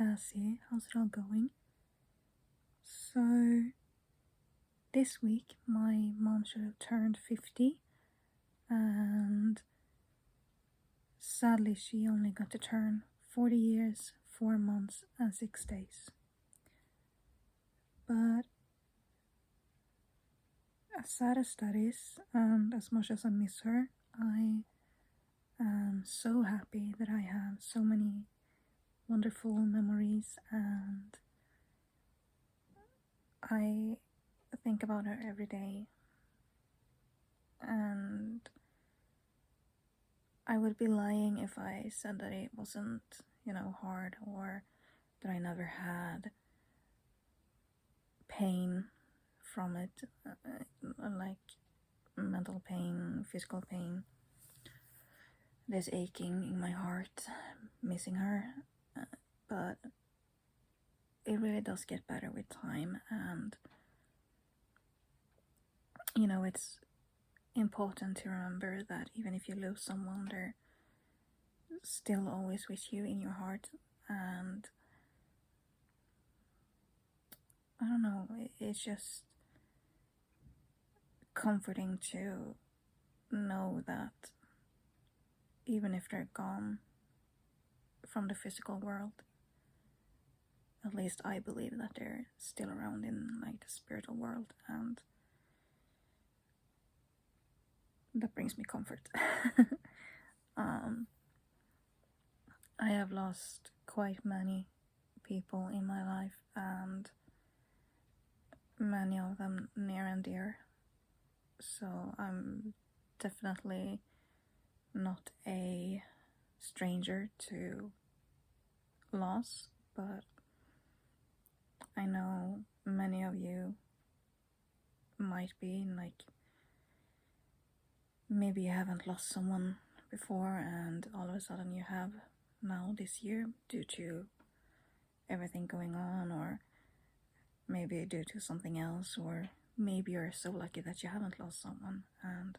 Cassie. How's it all going? So, this week my mom should have turned 50, and sadly she only got to turn 40 years, 4 months, and 6 days. But as sad as that is, and as much as I miss her, I am so happy that I have so many wonderful memories, and I think about her every day, and I would be lying if I said that it wasn't, hard, or that I never had pain from it, like mental pain, physical pain. There's aching in my heart, missing her, but it really does get better with time, and it's important to remember that even if you lose someone, they're still always with you in your heart. And I don't know, it's just comforting to know that even if they're gone from the physical world, at least I believe that they're still around in like the spiritual world, and that brings me comfort. I have lost quite many people in my life, and many of them near and dear. So I'm definitely not a stranger to loss, but I know many of you might be, like, maybe you haven't lost someone before, and all of a sudden you have now this year due to everything going on, or maybe due to something else, or maybe you're so lucky that you haven't lost someone. And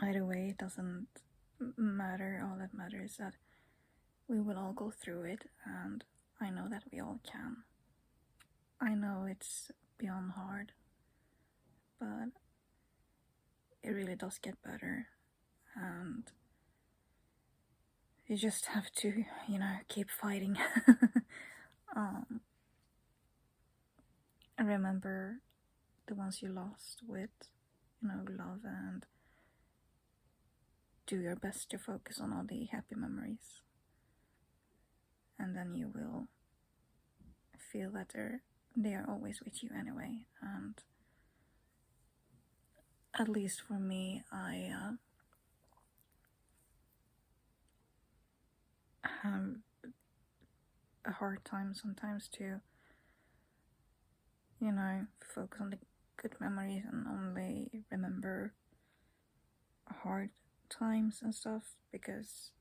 either way, it doesn't matter. All that matters is that we will all go through it, and I know that we all can. I know it's beyond hard, but it really does get better, and you just have to, keep fighting. And remember the ones you lost with, love, and do your best to focus on all the happy memories. And then you will feel that they are always with you anyway. And at least for me, I have a hard time sometimes to, focus on the good memories and only remember hard times and stuff, because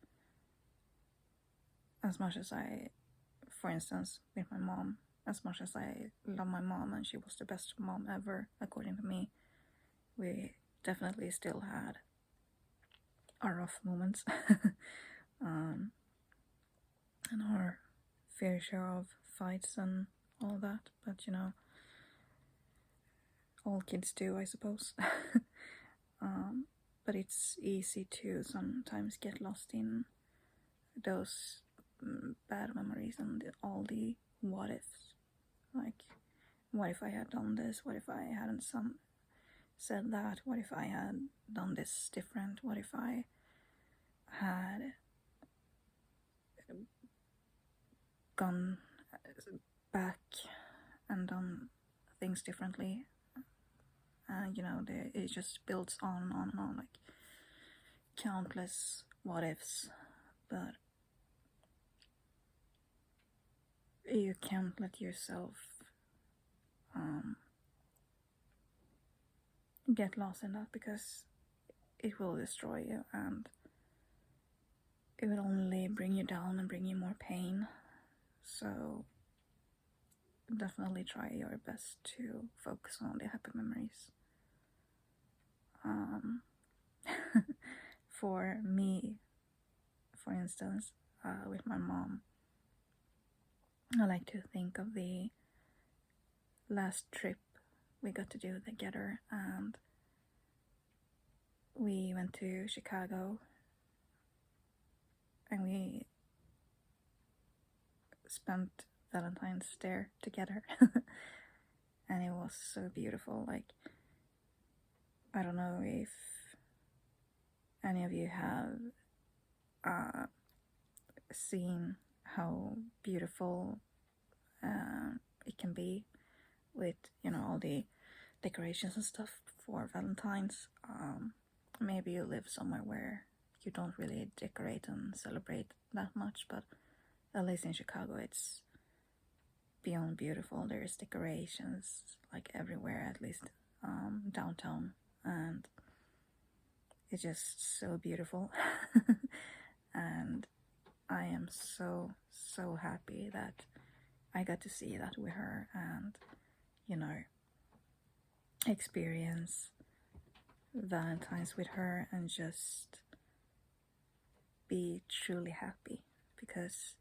as much as I, for instance, with my mom, as much as I love my mom and she was the best mom ever, according to me, we definitely still had our rough moments and our fair share of fights and all that, but all kids do, I suppose. But it's easy to sometimes get lost in those bad memories and all the what ifs. Like, what if I had done this? What if I hadn't said that? What if I had done this different? What if I had gone back and done things differently? It just builds on and on and on, like countless what ifs. But you can't let yourself get lost in that, because it will destroy you, and it will only bring you down and bring you more pain. So definitely try your best to focus on the happy memories. For me, for instance, with my mom, I like to think of the last trip we got to do together, and we went to Chicago and we spent Valentine's there together. And it was so beautiful. Like, I don't know if any of you have seen how beautiful it can be with, you know, all the decorations and stuff for Valentine's. Maybe you live somewhere where you don't really decorate and celebrate that much, but at least in Chicago it's beyond beautiful. There's decorations like everywhere, at least downtown, and it's just so beautiful. And I am so happy that I got to see that with her and, you know, experience Valentine's with her and just be truly happy, because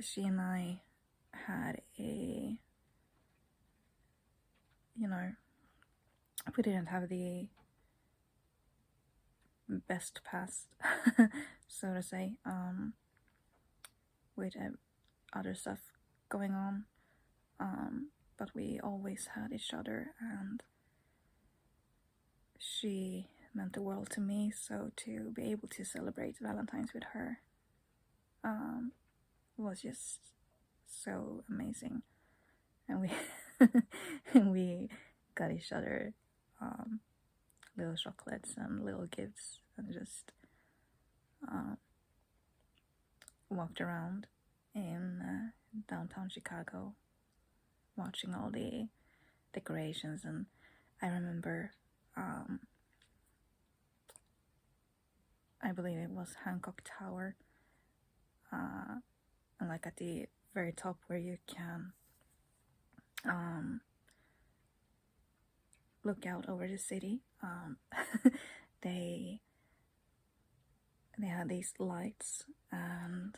she and I had a, you know, we didn't have the best past, so to say, with other stuff going on, but we always had each other, and she meant the world to me. So to be able to celebrate Valentine's with her was just so amazing. And we we got each other little chocolates and little gifts, and just walked around in downtown Chicago watching all the decorations. And I remember I believe it was Hancock Tower, and like at the very top where you can look out over the city, they had these lights, and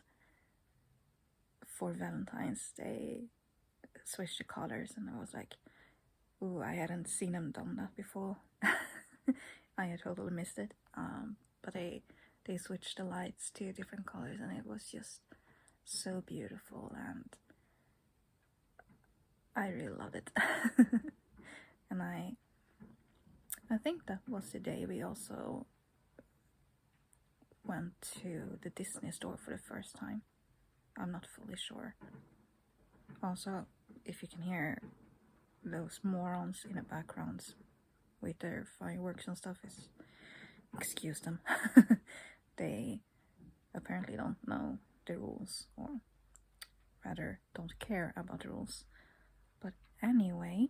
for Valentine's they switched the colors, and I was like, ooh, I hadn't seen them done that before. I had totally missed it, but they switched the lights to different colors, and it was just so beautiful, and I really loved it. And I think that was the day we also went to the Disney store for the first time. I'm not fully sure. Also, if you can hear those morons in the backgrounds with their fireworks and stuff, excuse them. They apparently don't know the rules, or rather don't care about the rules. But anyway,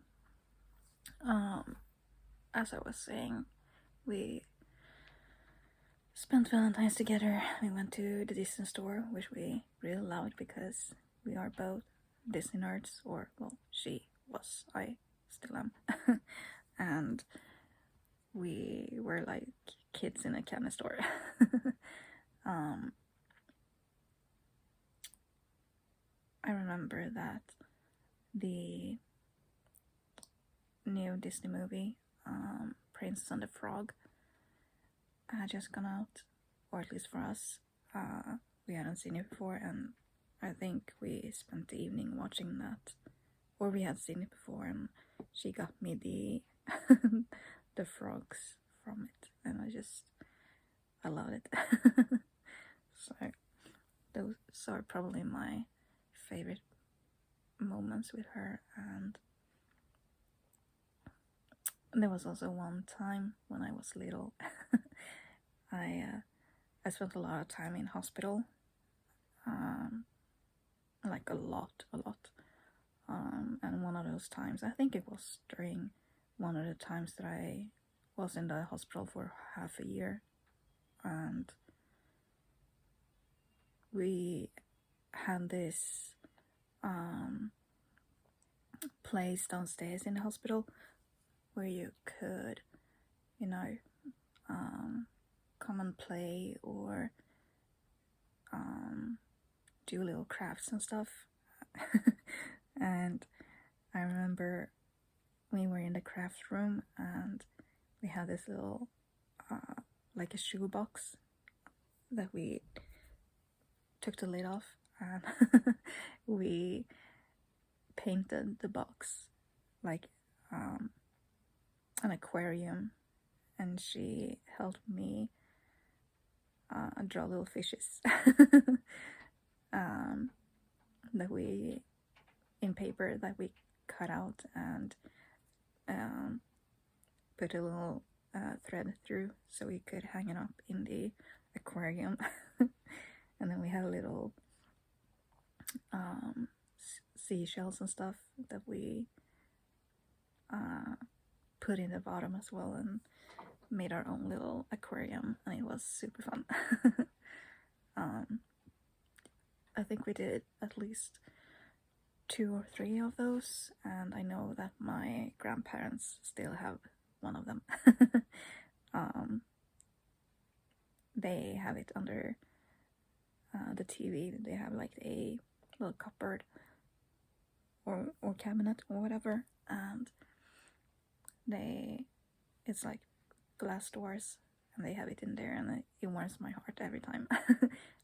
as I was saying, we spent Valentine's together. We went to the Disney store, which we really loved because we are both Disney nerds, or well, she was, I still am. And we were like kids in a candy store. I remember that the new Disney movie, Princess and the Frog, had just gone out, or at least for us. We hadn't seen it before, and I think we spent the evening watching that, or we had seen it before, and she got me the the frogs from it, and I love it. So those are probably my favorite moments with her. And there was also one time when I was little. I spent a lot of time in hospital, like a lot. And one of those times, I think it was during one of the times that I was in the hospital for half a year, and we had this place downstairs in the hospital where you could, you know, come and play, or do little crafts and stuff. And I remember we were in the craft room and we had this little like a shoebox that we took the lid off, and we painted the box like an aquarium, and she helped me draw little fishes that we in paper that we cut out and put a little thread through so we could hang it up in the aquarium. And then we had little seashells and stuff that we put in the bottom as well, and made our own little aquarium, and it was super fun. I think we did at least 2 or 3 of those, and I know that my grandparents still have one of them. They have it under the TV. They have like a little cupboard or cabinet or whatever, and it's like glass doors, and they have it in there, and it warms my heart every time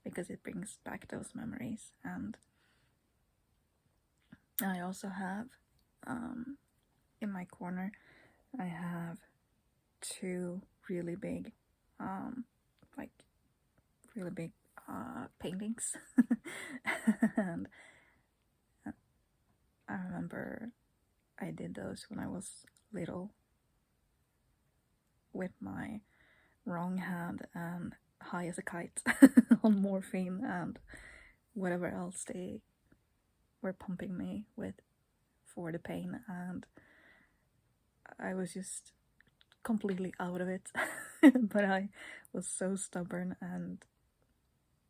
because it brings back those memories. And I also have in my corner I have 2 really big paintings. And I remember I did those when I was little with my wrong hand and high as a kite on morphine and whatever else they were pumping me with for the pain, and I was just completely out of it. But I was so stubborn and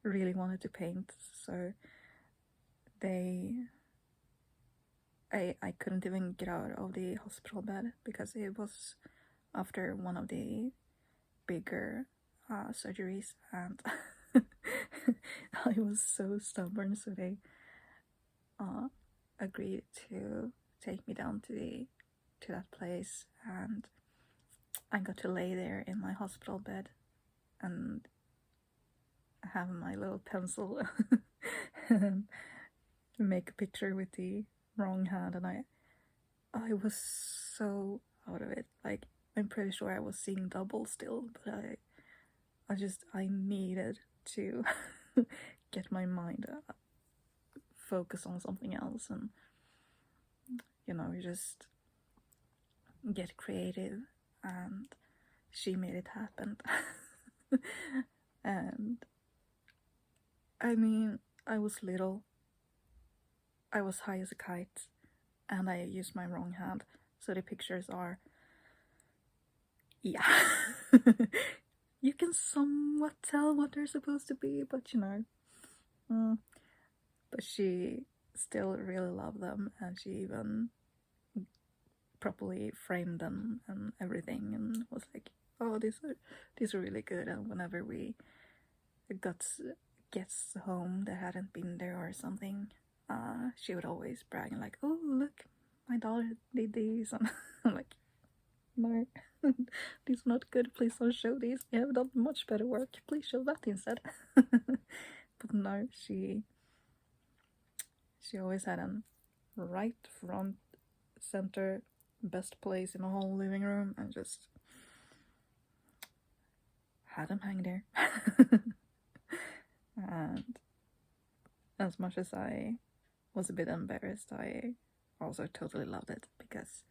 really wanted to paint, so I couldn't even get out of the hospital bed because it was after one of the bigger surgeries, and I was so stubborn, so they agreed to take me down to that place, and I got to lay there in my hospital bed and have my little pencil and make a picture with the wrong hand, and I was so out of it. Like, I'm pretty sure I was seeing double still, but I needed to get my mind focus on something else, and just get creative, and she made it happen. And I mean, I was little, I was high as a kite, and I used my wrong hand, so the pictures are, yeah. You can somewhat tell what they're supposed to be, but but she still really loved them, and she even properly framed them and everything, and was like, oh, these are really good. And whenever we got guests home that hadn't been there or something, she would always brag and like, oh, look, my daughter did these. And I'm like, no, these are not good, please don't show these, you have done much better work, please show that instead. But no, she always had them right front center, best place in the whole living room, and just had them hang there. And as much as I was a bit embarrassed, I also totally loved it, because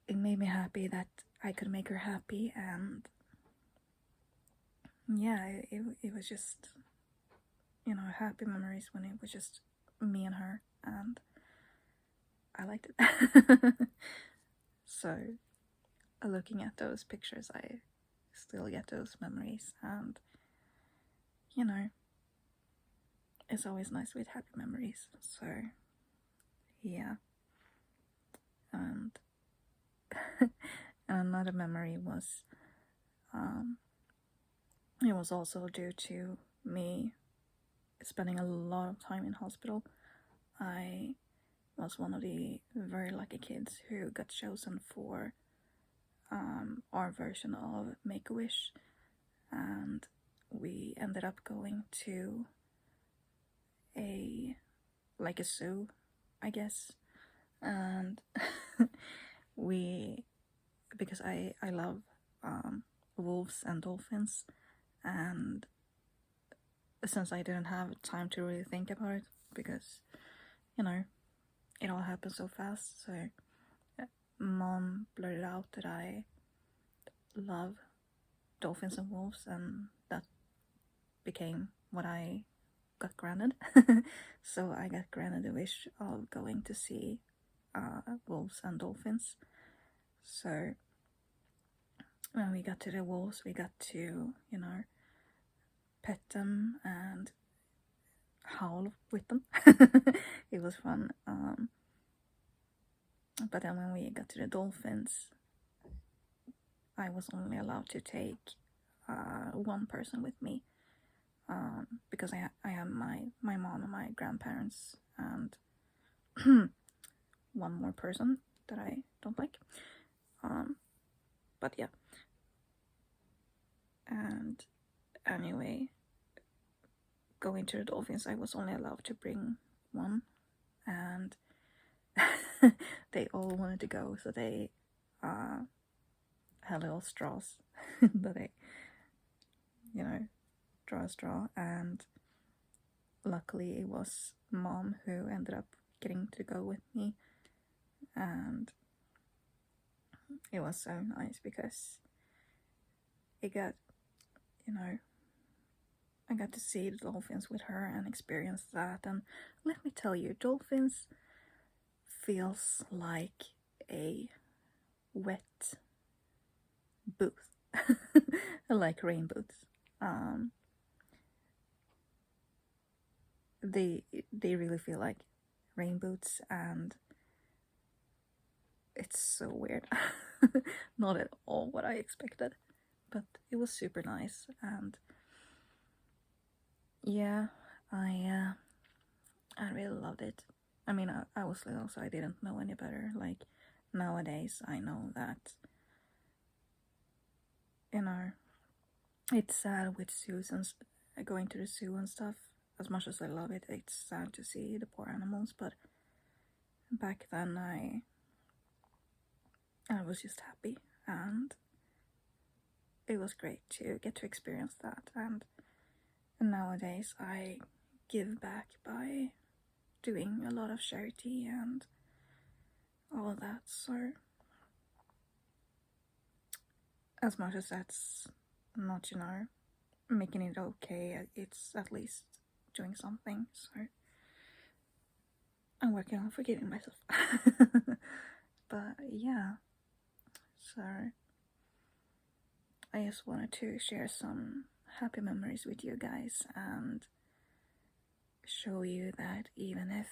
it made me happy that I could make her happy, and yeah, it was just, happy memories when it was just me and her, and I liked it. So, looking at those pictures, I still get those memories, and it's always nice with happy memories. So, yeah. And another memory was, it was also due to me spending a lot of time in hospital. I was one of the very lucky kids who got chosen for our version of Make-A-Wish, and we ended up going to a zoo, I guess, and because I love wolves and dolphins, and since I didn't have time to really think about it, because it all happened so fast, so Mom blurted out that I love dolphins and wolves, and that became what I got granted. So I got granted the wish of going to see wolves and dolphins. So when we got to the wolves, we got to, pet them and howl with them. It was fun. But then when we got to the dolphins, I was only allowed to take one person with me, because I have my mom and my grandparents and one more person that I don't like. But yeah. And anyway, going to the dolphins, I was only allowed to bring one, and they all wanted to go, so they had little straws that they, draw a straw, and luckily it was Mom who ended up getting to go with me, and it was so nice because it got, I got to see the dolphins with her and experience that. And let me tell you, dolphins feels like a wet booth, like rain booths. They really feel like rain boots, and it's so weird. Not at all what I expected, but it was super nice. And yeah, I really loved it. I mean, I was little, so I didn't know any better. Like, nowadays, I know that, it's sad with zoos and going to the zoo and stuff. As much as I love it, it's sad to see the poor animals, but back then I was just happy, and it was great to get to experience that. And nowadays I give back by doing a lot of charity and all of that. So as much as that's not, making it okay, it's at least doing something. So I'm working on forgiving myself. But yeah, so I just wanted to share some happy memories with you guys and show you that even if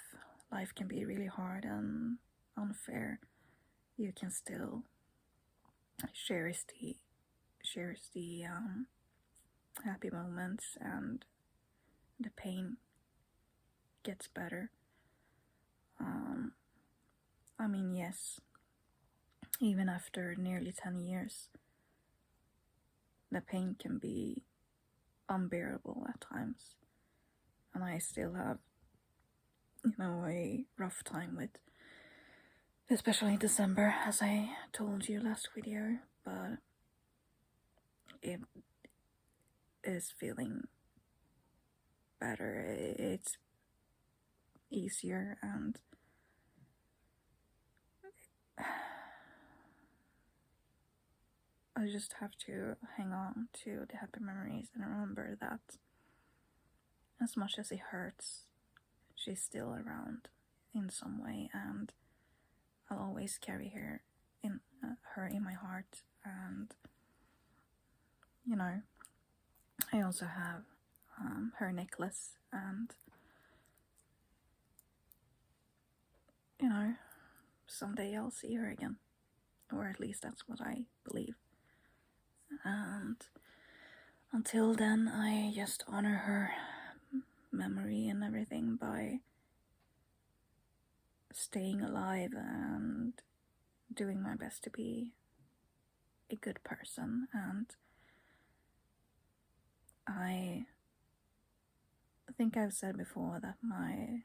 life can be really hard and unfair, you can still cherish the happy moments, and the pain gets better. I mean, yes, even after nearly 10 years, the pain can be unbearable at times, and I still have, a rough time with, especially in December, as I told you last video, but it is feeling better. It's easier, and I just have to hang on to the happy memories and remember that as much as it hurts, she's still around in some way, and I'll always carry her in my heart. And I also have her necklace, and someday I'll see her again, or at least that's what I believe. And until then, I just honor her memory and everything by staying alive and doing my best to be a good person. And I think I've said before that my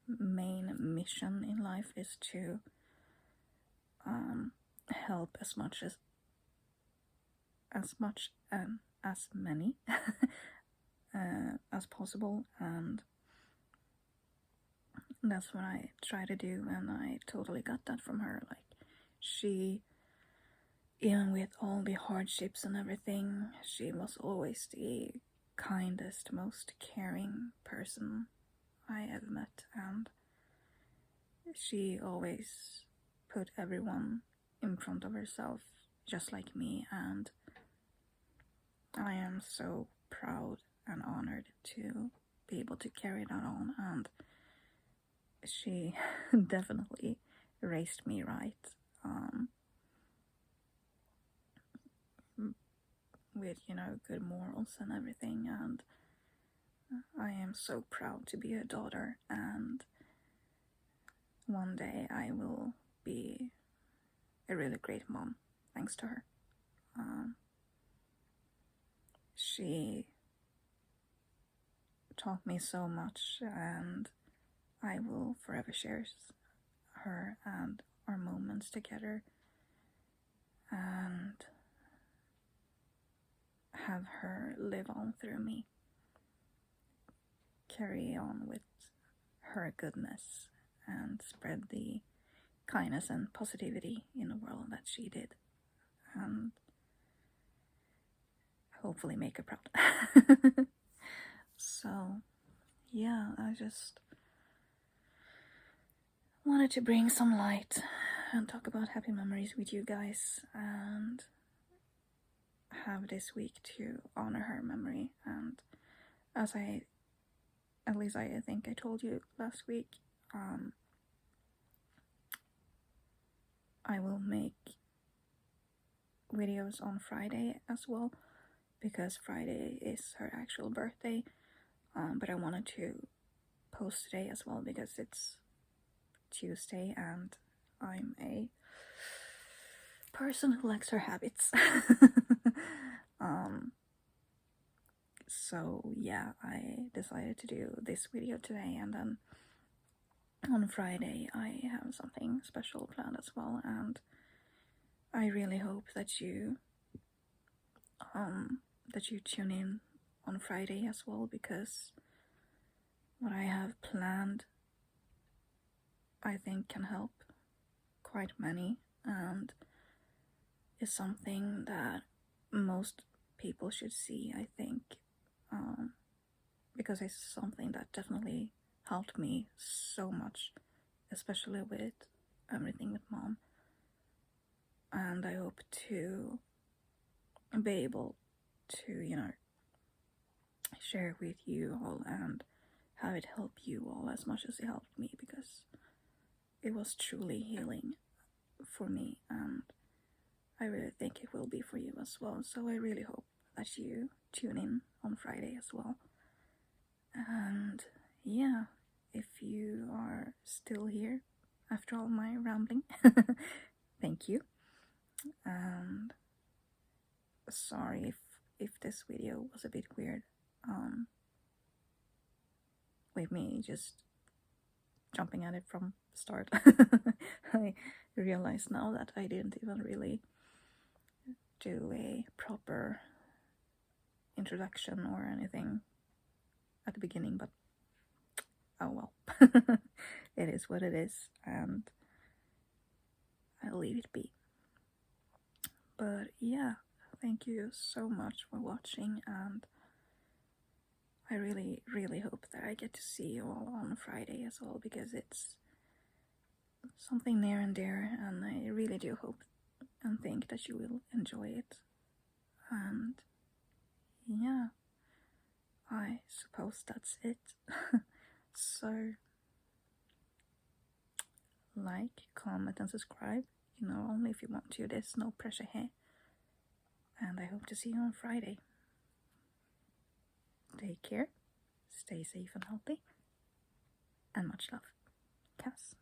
main mission in life is to help as many as possible, and that's what I try to do, and I totally got that from her. Like, she, even with all the hardships and everything, she was always the kindest, most caring person I ever met, and she always put everyone in front of herself, just like me, and I am so proud and honored to be able to carry that on, and she definitely raised me right, with, good morals and everything, and I am so proud to be her daughter, and one day I will be a really great mom thanks to her. She taught me so much, and I will forever cherish her and our moments together, and have her live on through me, carry on with her goodness, and spread the kindness and positivity in the world that she did, and hopefully make her proud. So yeah, I just wanted to bring some light and talk about happy memories with you guys, and have this week to honor her memory. And as I think I told you last week, I will make videos on Friday as well, because Friday is her actual birthday, but I wanted to post today as well because it's Tuesday and I'm a person who likes her habits. So yeah, I decided to do this video today, and then on Friday I have something special planned as well, and I really hope that you tune in on Friday as well, because what I have planned I think can help quite many, and is something that most people should see, I think, because it's something that definitely helped me so much, especially with everything with Mom, and I hope to be able to, share with you all and have it help you all as much as it helped me, because it was truly healing for me, and I really think it will be for you as well. So I really hope that you tune in on Friday as well. And yeah, if you are still here after all my rambling, thank you. And sorry if this video was a bit weird, with me just jumping at it from the start. I realize now that I didn't even really do a proper introduction or anything at the beginning, but oh well. It is what it is, and I'll leave it be. But yeah, thank you so much for watching, and I really, really hope that I get to see you all on Friday as well, because it's something near and dear, and I really do hope and think that you will enjoy it. And yeah, I suppose that's it. So like, comment and subscribe, only if you want to. There's no pressure here, and I hope to see you on Friday. Take care, stay safe and healthy. And much love. Cass.